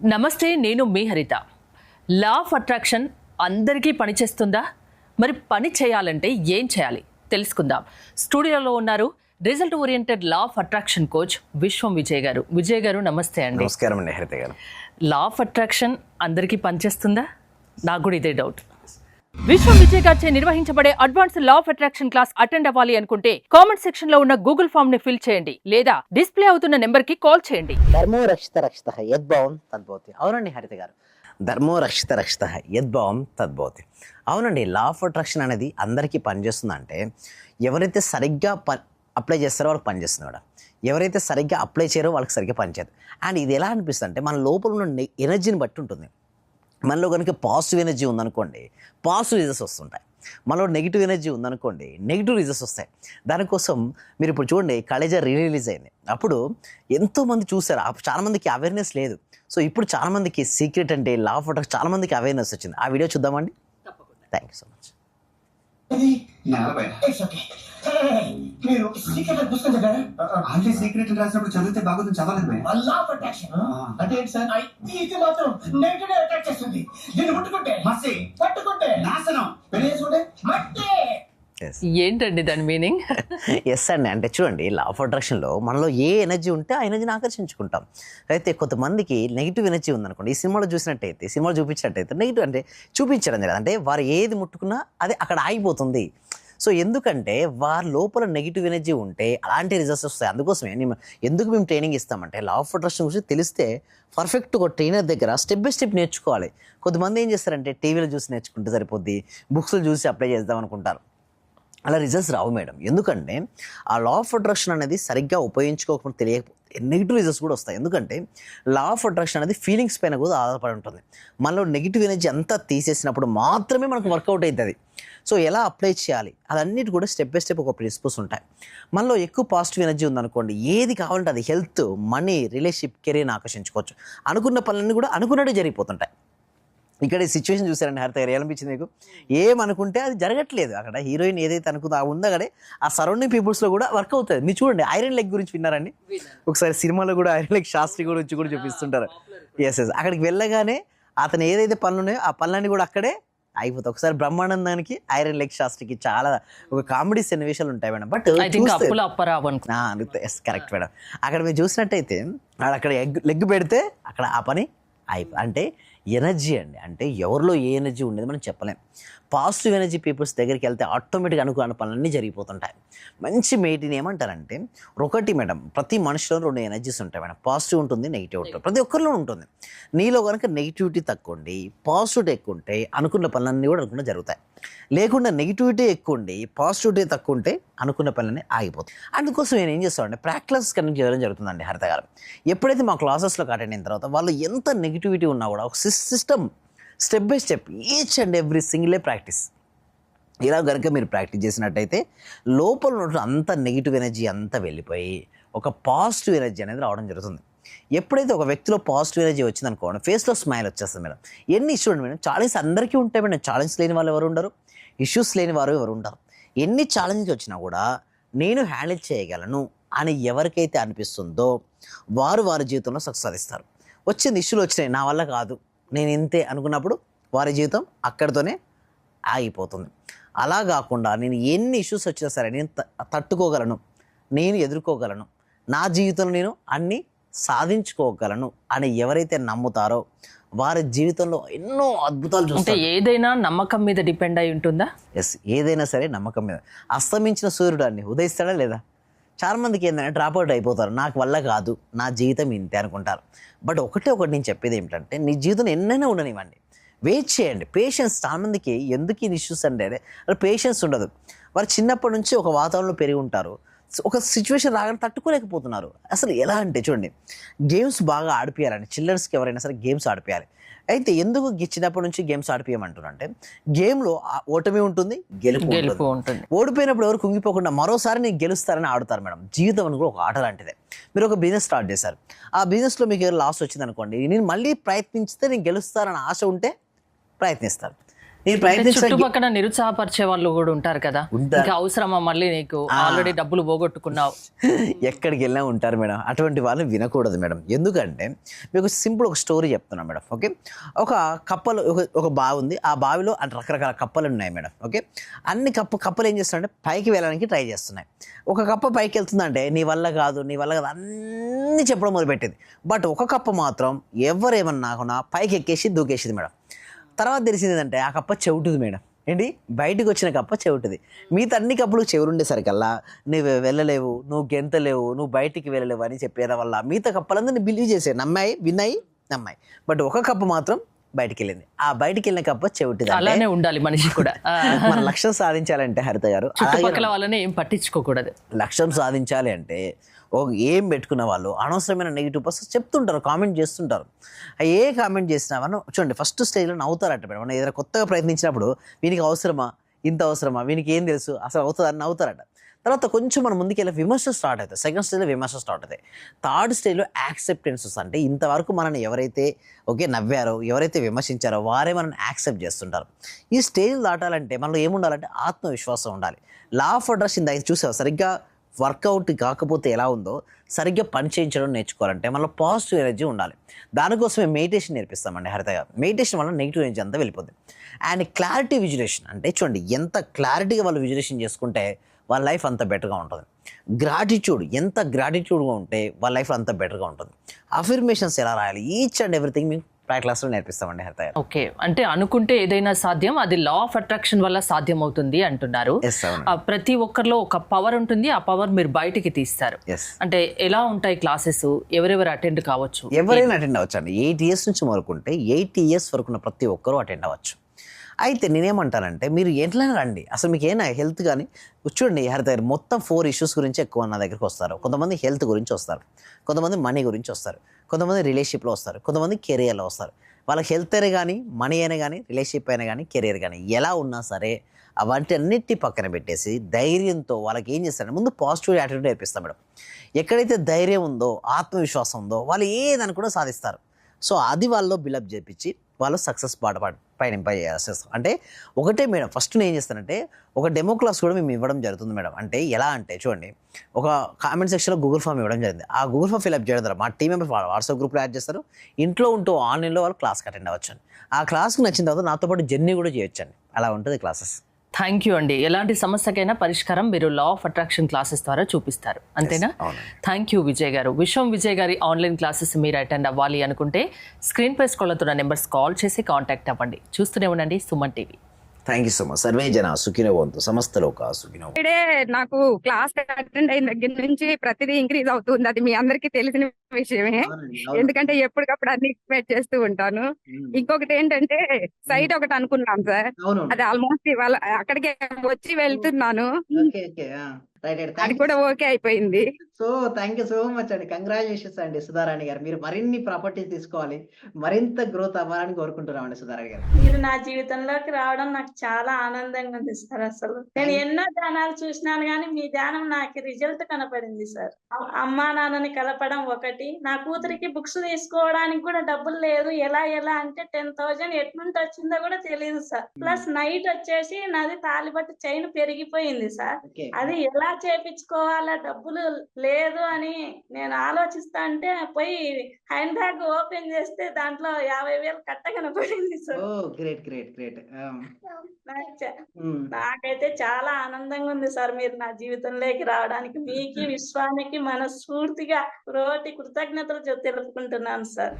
నమస్తే, నేను మీ హరిత. లా ఆఫ్ అట్రాక్షన్ అందరికీ పనిచేస్తుందా? మరి పని చేయాలంటే ఏం చేయాలి తెలుసుకుందాం. స్టూడియోలో ఉన్నారు result oriented law of attraction coach విశ్వం విజయ్ గారు. విజయ్ గారు నమస్తే అండి. నమస్కారం అండి హరిత గారు. లా ఆఫ్ అట్రాక్షన్ అందరికీ పనిచేస్తుందా? నాకు కూడా ఇదే డౌట్. విశ్వం విజయ్ గారిచే నిర్వహించబడే advance law of attraction class attend అవ్వాలి అనుకుంటే కామెంట్ సెక్షన్ లో ఉన్న గూగుల్ ఫామ్ ని ఫిల్ చేయండి, లేదా డిస్ప్లే అవుతున్న నెంబర్ కి కాల్ చేయండి. ధర్మో రక్షిత రక్షిత యద్భావం తద్భవతి. అవునండి హరిత గారు, ధర్మో రక్షిత రక్షిత యద్భావం తద్భవతి. అవునండి, లా ఆఫ్ అట్రాక్షన్ అనేది అందరికీ పనిచేస్తుందంటే ఎవరైతే సరిగ్గా అప్లై చేస్తారో వాళ్ళకి పనిచేస్తుంది మేడం. ఎవరైతే సరిగ్గా అప్లై చేయరో వాళ్ళకి సరిగ్గా పనిచేయదు. అండ్ ఇది ఎలా అనిపిస్తుంది అంటే మన లోపల ఉన్న ఎనర్జీని బట్టి ఉంటుంది. మనలో కనుక పాజిటివ్ ఎనర్జీ ఉందనుకోండి, పాజిటివ్ రిజల్ట్స్ వస్తుంటాయి. మనలో నెగిటివ్ ఎనర్జీ ఉందనుకోండి, నెగిటివ్ రిజల్ట్స్ వస్తాయి. దానికోసం మీరు ఇప్పుడు చూడండి, కలేజా రిలీజ్ అయింది. అప్పుడు ఎంతోమంది చూసారు, చాలామందికి అవేర్నెస్ లేదు. సో ఇప్పుడు చాలామందికి సీక్రెట్ అంటే లా ఆఫ్ అట్రాక్షన్ చాలామందికి అవేర్నెస్ వచ్చింది. ఆ వీడియో చూద్దామండి. Thank you so much. మీరు సీక్రెట్ పుస్తకం కదా అంటే సీక్రెట్ రాసినప్పుడు చదివితే బాగుంది, చదవలేదు. లా ఆఫ్ అట్రాక్షన్ అంటే ఏంటి సార్? ఇది మాత్రం నెగిటివ్ అట్రాక్ట్ చేస్తుంది. దీన్ని ముట్టుకుంటే మసి, పట్టుకుంటే నాశనం, పెళ్ళేసుకుంటే మట్టి. ఏంటండి దాని మీనింగ్? ఎస్ అండి, అంటే చూడండి, లా ఆఫ్ అట్రాక్షన్లో మనలో ఏ ఎనర్జీ ఉంటే ఆ ఎనర్జీని ఆకర్షించుకుంటాం. అయితే కొంతమందికి నెగిటివ్ ఎనర్జీ ఉందనుకోండి, ఈ సినిమాలో చూసినట్టయితే, సినిమాలో చూపించినట్టయితే నెగిటివ్ అంటే చూపించడం కదా, అంటే వారు ఏది ముట్టుకున్నా అది అక్కడ ఆగిపోతుంది. సో ఎందుకంటే వారి లోపల నెగిటివ్ ఎనర్జీ ఉంటే అలాంటి రిజల్ట్స్ వస్తాయి. అందుకోసమే ఎందుకు మేము ట్రైనింగ్ ఇస్తామంటే లా ఆఫ్ అట్రాక్షన్ గురించి తెలిస్తే పర్ఫెక్ట్ ఒక ట్రైనర్ దగ్గర స్టెప్ బై స్టెప్ నేర్చుకోవాలి. కొంతమంది ఏం చేస్తారంటే టీవీలో చూసి నేర్చుకుంటే సరిపోద్ది, బుక్స్లో చూసి అప్లై చేద్దాం అనుకుంటారు. అలా రిజల్ట్స్ రావు మేడం. ఎందుకంటే ఆ లా ఆఫ్ అట్రాక్షన్ అనేది సరిగ్గా ఉపయోగించుకోకపోతే తెలియకపోతే నెగిటివ్ రిజల్ట్స్ కూడా వస్తాయి. ఎందుకంటే లా ఆఫ్ అట్రాక్షన్ అనేది ఫీలింగ్స్ పైన కూడా ఆధారపడి ఉంటుంది. మనలో నెగిటివ్ ఎనర్జీ అంతా తీసేసినప్పుడు మాత్రమే మనకు వర్కౌట్ అవుతుంది. సో ఎలా అప్లై చేయాలి అదన్నిటి కూడా స్టెప్ బై స్టెప్ ఒక ప్రిన్సిపల్స్ ఉంటాయి. మనలో ఎక్కువ పాజిటివ్ ఎనర్జీ ఉందనుకోండి, ఏది కావాలంటే అది హెల్త్, మనీ, రిలేషన్షిప్, కెరీర్ని ఆకర్షించుకోవచ్చు. అనుకున్న పనులన్నీ కూడా అనుకున్నట్టు జరిగిపోతుంటాయి. ఇక్కడ ఈ సిచ్యువేషన్ చూసారండి హరిత గారు, ఏమనిపించింది మీకు? ఏమనుకుంటే అది జరగట్లేదు. అక్కడ హీరోయిన్ ఏదైతే అనుకుందో ఆ ఉందో అక్కడే ఆ సరౌండింగ్ పీపుల్స్లో కూడా వర్క్ అవుతుంది. మీరు చూడండి, ఐరన్ లెగ్ గురించి విన్నారండి? ఒకసారి సినిమాలో కూడా ఐరన్ లెగ్ శాస్త్రి గురించి కూడా చూపిస్తుంటారు. ఎస్, అక్కడికి వెళ్ళగానే అతను ఏదైతే పనులు ఉన్నాయో ఆ పనులన్నీ కూడా అక్కడే అయిపోతాయి. ఒకసారి బ్రహ్మానందానికి ఐరన్ లెగ్ శాస్త్రికి చాలా ఒక కామెడీ సన్నివేశాలు ఉంటాయి మేడం. But correct madam. అక్కడ మీరు చూసినట్టయితే అక్కడ లెగ్ పెడితే అక్కడ ఆ పని అంటే ఎనర్జీ అండి. అంటే ఎవరిలో ఏ ఎనర్జీ ఉండేది మనం చెప్పలేం. పాజిటివ్ ఎనర్జీ పీపుల్స్ దగ్గరికి వెళ్తే ఆటోమేటిక్గా అనుకున్న పనులన్నీ జరిగిపోతుంటాయి. మంచి మెయిటిని ఏమంటారంటే ఒకటి మేడం, ప్రతి మనిషిలో 2 ఎనర్జీస్ ఉంటాయి మేడం. పాజిటివ్ ఉంటుంది, నెగిటివ్ ఉంటుంది. ప్రతి ఒక్కరిలో ఉంటుంది. నీలో కనుక నెగిటివిటీ తక్కువ ఉండి పాజిటివిటీ ఎక్కువ ఉంటే అనుకున్న పనులన్నీ కూడా అనుకున్న జరుగుతాయి. లేకుండా నెగిటివిటీ ఎక్కువ ఉండి పాజిటివిటీ తక్కువ ఉంటే అనుకున్న పనులన్నీ ఆగిపోతాయి. అందుకోసం నేను ఏం చేస్తానంటే ప్రాక్టీస్ కండక్ట్ చేయడం జరుగుతుందండి హరిత గారు. ఎప్పుడైతే మా క్లాసెస్లో అటెండ్ అయిన తర్వాత వాళ్ళు ఎంత నెగిటివిటీ ఉన్నా కూడా ఒక system step by step each and every సింగిలే ప్రాక్టీస్. ఇలా కనుక మీరు ప్రాక్టీస్ చేసినట్టయితే లోపల ఉన్న అంత నెగిటివ్ ఎనర్జీ అంతా వెళ్ళిపోయి ఒక పాజిటివ్ ఎనర్జీ అనేది రావడం జరుగుతుంది. ఎప్పుడైతే ఒక వ్యక్తిలో పాజిటివ్ ఎనర్జీ వచ్చిందనుకోండి, ఫేస్లో స్మైల్ వచ్చేస్తుంది మేడం. ఎన్ని ఇష్యూస్ మేడం, ఛాలెంజ్ అందరికీ ఉంటాయి మేడం. ఛాలెంజ్ లేని వాళ్ళు ఎవరు ఉండరు, ఇష్యూస్ లేని వారు ఎవరు ఉండరు. ఎన్ని ఛాలెంజ్ వచ్చినా కూడా నేను హ్యాండిల్ చేయగలను అని ఎవరికైతే అనిపిస్తుందో వారు వారి జీవితంలో సక్సెస్ సాధిస్తారు. వచ్చింది ఇష్యూలు వచ్చినాయి, నా వల్ల కాదు, నేను ఇంతే అనుకున్నప్పుడు వారి జీవితం అక్కడితోనే ఆగిపోతుంది. అలా కాకుండా నేను ఎన్ని ఇష్యూస్ వచ్చినా సరే నేను తట్టుకోగలను, నేను ఎదుర్కోగలను, నా జీవితంలో నేను అన్నీ సాధించుకోగలను అని ఎవరైతే నమ్ముతారో వారి జీవితంలో ఎన్నో అద్భుతాలు చూస్తారు. ఏదైనా నమ్మకం మీద డిపెండ్ అయి ఉంటుందా? ఎస్, ఏదైనా సరే నమ్మకం మీద. అస్తమించిన సూర్యుడు అన్ని ఉదయిస్తాడా లేదా? చాలామందికి ఏంటంటే డ్రాప్అవుట్ అయిపోతారు, నాకు వల్ల కాదు, నా జీవితం ఇంతే అనుకుంటారు. బట్ ఒకటి నేను చెప్పేది ఏమిటంటే నీ జీవితం ఎన్నైనా ఉండనివ్వండి, వెయిట్ చేయండి. పేషెన్స్. చాలామందికి ఎందుకు ఈ ఇష్యూస్ అంటే పేషెన్స్ ఉండదు. వారు చిన్నప్పటి నుంచి ఒక వాతావరణంలో పెరిగి ఉంటారు, ఒక సిచ్యువేషన్ రాగానే తట్టుకోలేకపోతున్నారు. అసలు ఎలా అంటే చూడండి, గేమ్స్ బాగా ఆడిపియాలండి. చిల్డ్రన్స్కి ఎవరైనా సరే గేమ్స్ ఆడిపియాలి. అయితే ఎందుకు చిన్నప్పటి నుంచి గేమ్స్ ఆడిపియమంటున్నారంటే గేమ్లో ఓటమి ఉంటుంది, గెలుపు ఉంటుంది. ఓడిపోయినప్పుడు ఎవరు కుంగిపోకుండా మరోసారి నేను గెలుస్తారని ఆడుతారు మేడం. జీవితం అని కూడా ఒక ఆట లాంటిదే. మీరు ఒక బిజినెస్ స్టార్ట్ చేశారు, ఆ బిజినెస్లో మీకు లాస్ వచ్చింది అనుకోండి, నేను మళ్ళీ ప్రయత్నించితే నేను గెలుస్తారని ఆశ ఉంటే ప్రయత్నిస్తారు. నేను ప్రయత్నించిన చుట్టుపక్కల నిరుత్సాహపరిచే వాళ్ళు కూడా ఉంటారు కదా, ఉంటారు. ఇంకా అవసరమా మళ్ళీ నీకు, ఆల్రెడీ డబ్బులు పోగొట్టుకున్నావు. ఎక్కడికి వెళ్ళినా ఉంటారు మేడం. అటువంటి వాళ్ళని వినకూడదు మేడం. ఎందుకంటే మీకు సింపుల్ ఒక స్టోరీ చెప్తున్నాను మేడం. ఓకే, ఒక కప్పలు ఒక బావి ఉంది. ఆ బావిలో రకరకాల కప్పలు ఉన్నాయి మేడం. ఓకే, అన్ని కప్పలు ఏం చేస్తున్నాయంటే పైకి వెళ్ళడానికి ట్రై చేస్తున్నాయి. ఒక కప్ప పైకి వెళ్తుందంటే నీ వల్ల కాదు అన్నీ చెప్పడం మొదలుపెట్టింది. బట్ ఒక కప్ప మాత్రం ఎవరేమన్నా పైకి ఎక్కేసి దూకేసింది మేడం. తర్వాత తెలిసింది ఏంటంటే ఆ కప్ప చెవుటుది మేడం. ఏంటి, బయటకు వచ్చిన కప్ప చెవుటుది. మిగతా అన్ని కప్పులు చెవురుండేసరికల్లా నువ్వు వెళ్ళలేవు, నువ్వు గెంతలేవు, నువ్వు బయటికి వెళ్ళలేవు అని చెప్పేయడం వల్ల మిగతా కప్పలందరినీ బిలీవ్ చేసాయి, నమ్మాయి. బట్ ఒక కప్ప మాత్రం బయటికి వెళ్ళింది. ఆ బయటికి వెళ్ళిన కప్ప చెవిటిది. అలానే ఉండాలి మనిషి కూడా. మన లక్ష్యం సాధించాలంటే హరిత గారు చుట్టుపక్కల వాళ్ళని ఏం పట్టించుకోకూడదు. లక్ష్యం సాధించాలి అంటే ఏం పెట్టుకున్న వాళ్ళు అనవసరమైన నెగిటివ్ పర్సన్స్ చెప్తుంటారు, కామెంట్ చేస్తుంటారు. ఏ కామెంట్ చేసినా మనం చూడండి, ఫస్ట్ స్టేజ్లో నవ్వుతారట మేడం. మనం ఏదైనా కొత్తగా ప్రయత్నించినప్పుడు వీనికి అవసరమా, ఇంత అవసరమా, వీనికి ఏం తెలుసు, అసలు అవుతుందని నవ్వుతారట. తర్వాత కొంచెం మనం ముందుకెళ్ళి విమర్శలు స్టార్ట్ అవుతాయి. సెకండ్ స్టేజ్లో విమర్శలు స్టార్ట్ అవుతాయి. థర్డ్ స్టేజ్లో యాక్సెప్టెన్సెస్, అంటే ఇంతవరకు మనల్ని ఎవరైతే నవ్వారో, ఎవరైతే విమర్శించారో వారే మనల్ని యాక్సెప్ట్ చేస్తుంటారు. ఈ స్టేజ్ దాటాలంటే మనలో ఏముండాలంటే ఆత్మవిశ్వాసం ఉండాలి. లా ఆఫ్ అట్రాక్షన్ దగ్గర చూసావు, సరిగ్గా వర్కౌట్ కాకపోతే ఎలా ఉందో సరిగ్గా పని చేయించడం నేర్చుకోవాలంటే మనలో పాజిటివ్ ఎనర్జీ ఉండాలి. దానికోసమే మెడిటేషన్ నేర్పిస్తామండి హరితగా. మెడిటేషన్ వల్ల నెగిటివ్ ఎనర్జీ అంతా వెళ్ళిపోతుంది. అండ్ క్లారిటీ విజులేషన్, అంటే చూడండి ఎంత క్లారిటీగా వాళ్ళు విజులేషన్ చేసుకుంటే వాళ్ళ లైఫ్ అంత బెటర్గా ఉంటుంది. గ్రాటిట్యూడ్, ఎంత గ్రాటిట్యూడ్గా ఉంటే వాళ్ళ లైఫ్ అంత బెటర్గా ఉంటుంది. అఫర్మేషన్స్ ఎలా రాయాలి, ఈచ్ అండ్ ఎవ్రీథింగ్ మీకు క్లాస్లో నేర్పిస్తామండి హరిత గారు. ఓకే, అంటే అనుకుంటే ఏదైనా సాధ్యం, అది లా ఆఫ్ అట్రాక్షన్ వల్ల సాధ్యం అవుతుంది అంటున్నారు. ప్రతి ఒక్కరిలో ఒక పవర్ ఉంటుంది, ఆ పవర్ మీరు బయటికి తీస్తారు. అంటే ఎలా ఉంటాయి క్లాసెస్, ఎవరెవరు అటెండ్ కావచ్చు? ఎవరైనా అటెండ్ అవ్వచ్చు అండి. 8 years నుంచి మొదలుకుంటే 80 years వరకు ఉన్న ప్రతి ఒక్కరూ అటెండ్ అవ్వచ్చు. అయితే నేనేమంటానంటే మీరు ఎట్లైనా రండి, అసలు మీకు ఏమైనా హెల్త్ కానీ చూడండి హరిత గారు, మొత్తం 4 issues గురించి ఎక్కువ నా దగ్గరికి వస్తారు. కొంతమంది హెల్త్ గురించి వస్తారు, కొంతమంది మనీ గురించి వస్తారు, కొంతమంది రిలేషన్షిప్లో వస్తారు, కొంతమంది కెరియర్లో వస్తారు. వాళ్ళకి హెల్త్ అయినా కానీ, మనీ అయినా కానీ, రిలేషన్షిప్ అయినా కానీ, కెరియర్ కానీ ఎలా ఉన్నా సరే అవంటి అన్నిటి పక్కన పెట్టేసి ధైర్యంతో వాళ్ళకి ఏం చేస్తారంటే ముందు పాజిటివ్ యాటిట్యూడ్ నేర్పిస్తాం మేడం. ఎక్కడైతే ధైర్యం ఉందో, ఆత్మవిశ్వాసం ఉందో వాళ్ళు ఏదని కూడా సాధిస్తారు. సో అది వాళ్ళలో బిల్డప్ చేయించి వాళ్ళు సక్సెస్ పయనింపజేస్తారు. అంటే ఒకటే మేడం, ఫస్ట్ నేను ఏం చేస్తానంటే ఒక డెమో క్లాస్ కూడా మేము ఇవ్వడం జరుగుతుంది మేడం. అంటే ఎలా అంటే చూడండి, ఒక కామెంట్ సెక్షన్లో గూగుల్ ఫామ్ ఇవ్వడం జరిగింది. ఆ గూగుల్ ఫామ్ ఫిల్అప్ చేయడం ద్వారా మా టీం మెంబర్స్ వాట్సాప్ గ్రూప్లో యాడ్ చేస్తారు. ఇంట్లో ఉంటూ ఆన్లైన్లో వాళ్ళు క్లాస్కి అటెండ్ అవ్వచ్చు. ఆ క్లాస్కి నచ్చిన తర్వాత నాతో పాటు జర్నీ కూడా చేయొచ్చండి. అలా ఉంటుంది క్లాసెస్. థ్యాంక్ యూ అండి. ఎలాంటి సమస్యకైనా పరిష్కారం మీరు లా ఆఫ్ అట్రాక్షన్ క్లాసెస్ ద్వారా చూపిస్తారు, అంతేనా? థ్యాంక్ యూ విజయ్ గారు. విజయ్ గారి ఆన్లైన్ క్లాసెస్ మీరు అటెండ్ అవ్వాలి అనుకుంటే స్క్రీన్ పై స్క్రోల్ అవుతున్న నెంబర్స్ కాల్ చేసి కాంటాక్ట్ అవ్వండి. చూస్తూనే ఉండండి Suman TV. Thank you so much. Survey జన సుఖినో భవంతు, సమస్త లోకా సుఖినో. ఇప్పుడే నాకు క్లాస్ అటెండ్ అయిన దగ్గర నుంచి ప్రతిదీ ఇంక్రీజ్ అవుతుంది. అది మీ అందరికీ తెలిసిన విషయమే, ఎందుకంటే ఎప్పటికప్పుడు అన్ని ఎక్స్పెక్ట్ చేస్తూ ఉంటాను. ఇంకొకటి ఏంటంటే సైట్ ఒకటి అనుకున్నాం సార్, అది ఆల్మోస్ట్ ఇవాళ అక్కడికి వచ్చి వెళ్తున్నాను, అది కూడా ఓకే అయిపోయింది. So thank you so much అండి. కంగ్రాచులేషన్స్ అండి సుధారాణి గారు. మీరు మరిన్ని ప్రాపర్టీస్ తీసుకోవాలి, మరింత గ్రోత్ అవ్వాలని కోరుకుంటున్నాం అండి సుధారాణి గారు. మీరు నా జీవితంలోకి రావడం నాకు చాలా ఆనందంగా ఉంది సార్. అసలు నేను ఎన్నో ధ్యానాలు చూసినాను కానీ మీ ధ్యానం నాకు రిజల్ట్ కనపడింది సార్. అమ్మా నాన్నని కలపడం ఒకటి, నా కూతురికి బుక్స్ తీసుకోవడానికి కూడా డబ్బులు లేదు, ఎలా అంటే 10,000 ఎట్నుంటి వచ్చిందో కూడా తెలియదు సార్. ప్లస్ నైట్ వచ్చేసి నాది తాలిబట్టు చైన్ పెరిగిపోయింది సార్. అది ఎలా చేపించుకోవాలా, డబ్బులు లేదు అని నేను ఆలోచిస్తా అంటే పోయి హ్యాండ్ బ్యాగ్ ఓపెన్ చేస్తే దాంట్లో 50,000 కట్ట కనపడింది సార్. నాకైతే చాలా ఆనందంగా ఉంది సార్ మీరు నా జీవితంలోకి రావడానికి. మీకు విశ్వానికి మనస్ఫూర్తిగా రోటి కృతజ్ఞతలు తెలుపుకుంటున్నాను సార్.